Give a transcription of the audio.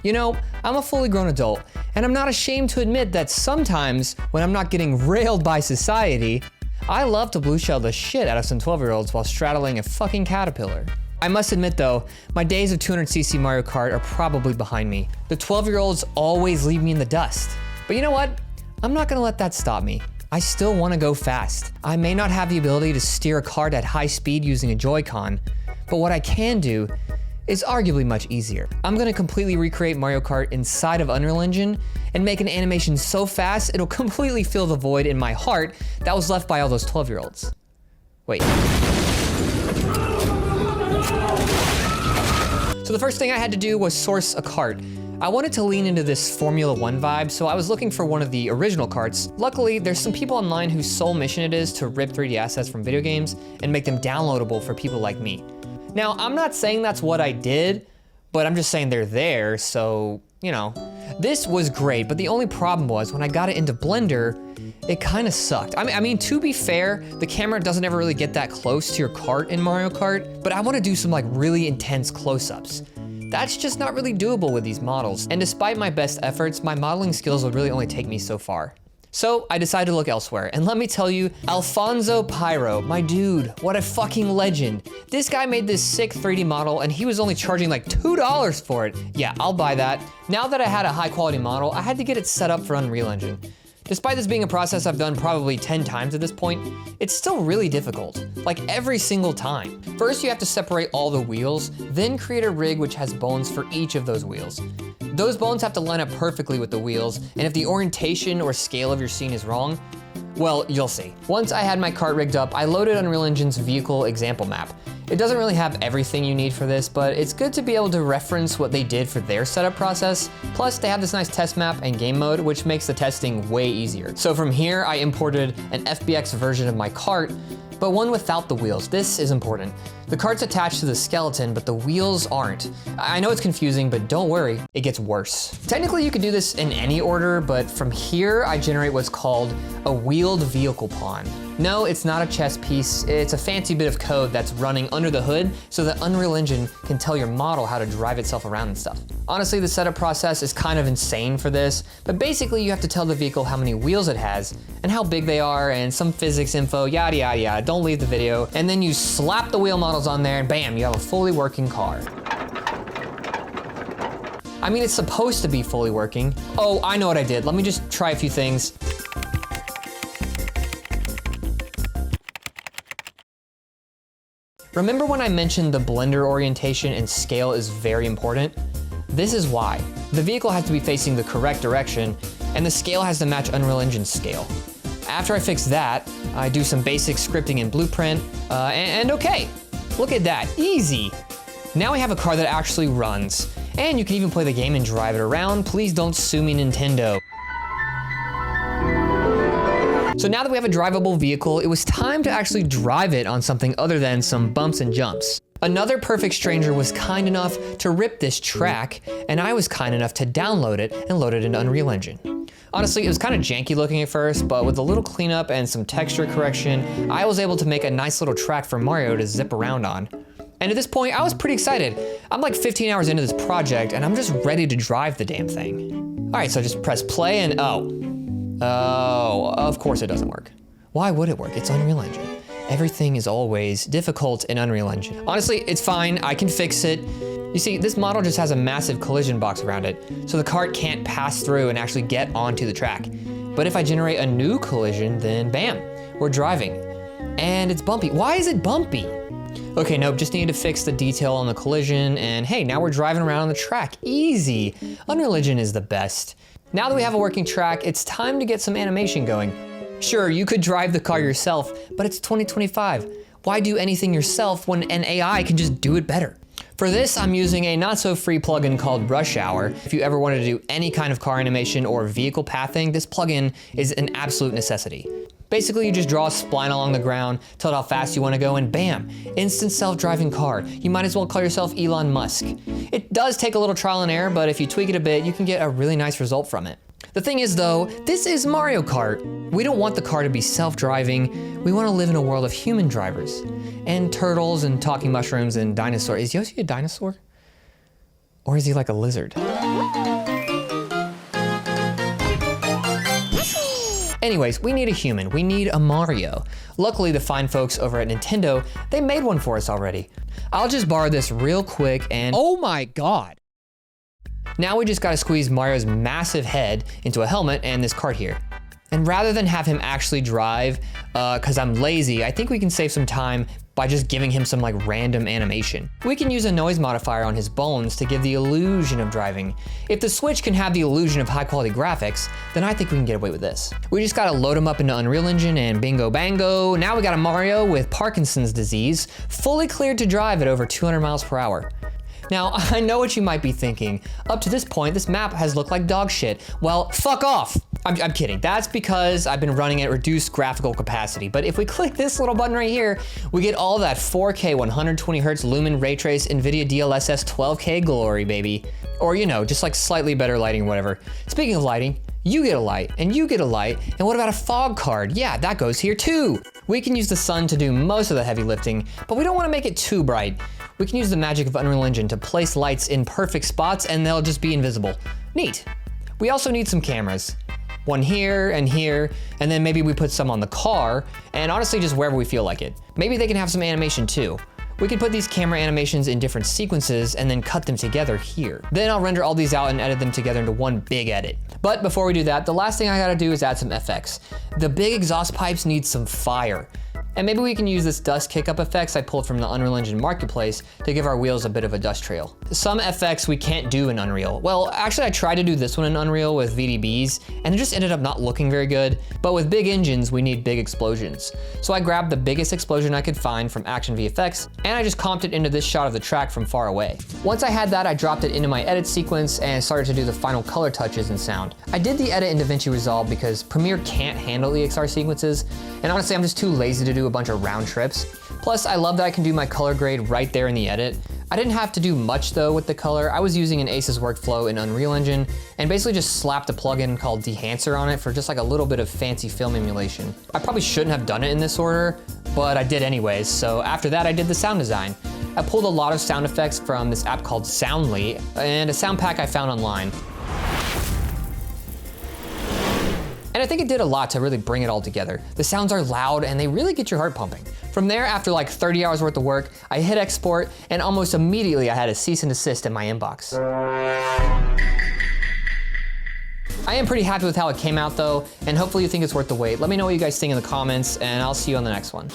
You know, I'm a fully grown adult, and I'm not ashamed to admit that sometimes when I'm not getting railed by society, I love to blue shell the shit out of some 12-year-olds while straddling a fucking caterpillar. I must admit though, my days of 200cc Mario Kart are probably behind me. The 12-year-olds always leave me in the dust. But you know what? I'm not gonna let that stop me. I still wanna go fast. I may not have the ability to steer a kart at high speed using a Joy-Con, but what I can do is arguably much easier. I'm gonna completely recreate Mario Kart inside of Unreal Engine and make an animation so fast it'll completely fill the void in my heart that was left by all those 12-year-olds. Wait. So the first thing I had to do was source a kart. I wanted to lean into this Formula 1 vibe, so I was looking for one of the original karts. Luckily, there's some people online whose sole mission it is to rip 3D assets from video games and make them downloadable for people like me. Now, I'm not saying that's what I did, but I'm just saying they're there, so, you know. This was great, but the only problem was when I got it into Blender, it kind of sucked. I mean, to be fair, the camera doesn't ever really get that close to your kart in Mario Kart, but I want to do some like really intense close-ups. That's just not really doable with these models, and despite my best efforts, my modeling skills will really only take me so far. So I decided to look elsewhere, and let me tell you, Alfonso Pyro, my dude, what a fucking legend. This guy made this sick 3D model, and he was only charging like $2 for it. Yeah, I'll buy that. Now that I had a high quality model, I had to get it set up for Unreal Engine. Despite this being a process I've done probably 10 times at this point, it's still really difficult, like every single time. First, you have to separate all the wheels, then create a rig which has bones for each of those wheels. Those bones have to line up perfectly with the wheels, and if the orientation or scale of your scene is wrong, well, you'll see. Once I had my kart rigged up, I loaded Unreal Engine's vehicle example map. It doesn't really have everything you need for this, but it's good to be able to reference what they did for their setup process. Plus, they have this nice test map and game mode, which makes the testing way easier. So from here, I imported an FBX version of my kart, but one without the wheels. This is important. The kart's attached to the skeleton, but the wheels aren't. I know it's confusing, but don't worry, it gets worse. Technically, you could do this in any order, but from here, I generate what's called a wheeled vehicle pawn. No, it's not a chess piece. It's a fancy bit of code that's running under the hood so that Unreal Engine can tell your model how to drive itself around and stuff. Honestly, the setup process is kind of insane for this, but basically you have to tell the vehicle how many wheels it has and how big they are and some physics info, yada, yada, yada. Don't leave the video. And then you slap the wheel models on there and bam, you have a fully working car. I mean, it's supposed to be fully working. Oh, I know what I did. Let me just try a few things. Remember when I mentioned the blender orientation and scale is very important? This is why. The vehicle has to be facing the correct direction, and the scale has to match Unreal Engine's scale. After I fix that, I do some basic scripting in Blueprint, and okay, look at that, easy. Now we have a car that actually runs, and you can even play the game and drive it around. Please don't sue me, Nintendo. So now that we have a drivable vehicle, it was time to actually drive it on something other than some bumps and jumps. Another perfect stranger was kind enough to rip this track, and I was kind enough to download it and load it into Unreal Engine. Honestly, it was kind of janky looking at first, but with a little cleanup and some texture correction, I was able to make a nice little track for Mario to zip around on. And at this point, I was pretty excited. I'm like 15 hours into this project, and I'm just ready to drive the damn thing. All right, so just press play and oh, of course it doesn't work. Why would it work? It's Unreal Engine. Everything is always difficult in Unreal Engine. Honestly, it's fine, I can fix it. You see, this model just has a massive collision box around it, so the kart can't pass through and actually get onto the track. But if I generate a new collision, then bam, we're driving. And it's bumpy. Why is it bumpy? Okay, nope, just needed to fix the detail on the collision, and hey, now we're driving around on the track. Easy. Unreal Engine is the best. Now that we have a working track, it's time to get some animation going. Sure, you could drive the car yourself, but it's 2025. Why do anything yourself when an AI can just do it better? For this, I'm using a not-so-free plugin called Rush Hour. If you ever wanted to do any kind of car animation or vehicle pathing, this plugin is an absolute necessity. Basically, you just draw a spline along the ground, tell it how fast you want to go, and bam, instant self-driving car. You might as well call yourself Elon Musk. It does take a little trial and error, but if you tweak it a bit, you can get a really nice result from it. The thing is though, this is Mario Kart. We don't want the car to be self-driving. We want to live in a world of human drivers. And turtles and talking mushrooms and dinosaurs. Is Yoshi a dinosaur? Or is he like a lizard? Anyways, we need a human. We need a Mario. Luckily, the fine folks over at Nintendo, they made one for us already. I'll just borrow this real quick and oh my God. Now we just gotta squeeze Mario's massive head into a helmet and this cart here. And rather than have him actually drive, cause I'm lazy, I think we can save some time by just giving him some like random animation. We can use a noise modifier on his bones to give the illusion of driving. If the Switch can have the illusion of high quality graphics, then I think we can get away with this. We just gotta load him up into Unreal Engine and bingo bango. Now we got a Mario with Parkinson's disease, fully cleared to drive at over 200 miles per hour. Now, I know what you might be thinking. Up to this point, this map has looked like dog shit. Well, fuck off. I'm kidding. That's because I've been running at reduced graphical capacity. But if we click this little button right here, we get all that 4K 120 Hz lumen ray trace NVIDIA DLSS 12K glory, baby. Or, you know, just like slightly better lighting or whatever. Speaking of lighting, you get a light, and you get a light, and what about a fog card? Yeah, that goes here too. We can use the sun to do most of the heavy lifting, but we don't want to make it too bright. We can use the magic of Unreal Engine to place lights in perfect spots and they'll just be invisible. Neat. We also need some cameras. One here, and then maybe we put some on the car, and honestly just wherever we feel like it. Maybe they can have some animation too. We can put these camera animations in different sequences and then cut them together here. Then I'll render all these out and edit them together into one big edit. But before we do that, the last thing I gotta do is add some FX. The big exhaust pipes need some fire. And maybe we can use this dust kickup effects I pulled from the Unreal Engine Marketplace to give our wheels a bit of a dust trail. Some effects we can't do in Unreal. Well, actually I tried to do this one in Unreal with VDBs and it just ended up not looking very good. But with big engines, we need big explosions. So I grabbed the biggest explosion I could find from Action VFX and I just comped it into this shot of the track from far away. Once I had that, I dropped it into my edit sequence and started to do the final color touches and sound. I did the edit in DaVinci Resolve because Premiere can't handle EXR sequences, and honestly I'm just too lazy to do a bunch of round trips. Plus, I love that I can do my color grade right there in the edit. I didn't have to do much though with the color. I was using an Aces workflow in Unreal Engine and basically just slapped a plugin called Dehancer on it for just like a little bit of fancy film emulation. I probably shouldn't have done it in this order, but I did anyways. So after that, I did the sound design. I pulled a lot of sound effects from this app called Soundly and a sound pack I found online. And I think it did a lot to really bring it all together. The sounds are loud and they really get your heart pumping. From there, after like 30 hours worth of work, I hit export and almost immediately I had a cease and desist in my inbox. I am pretty happy with how it came out though, and hopefully you think it's worth the wait. Let me know what you guys think in the comments and I'll see you on the next one.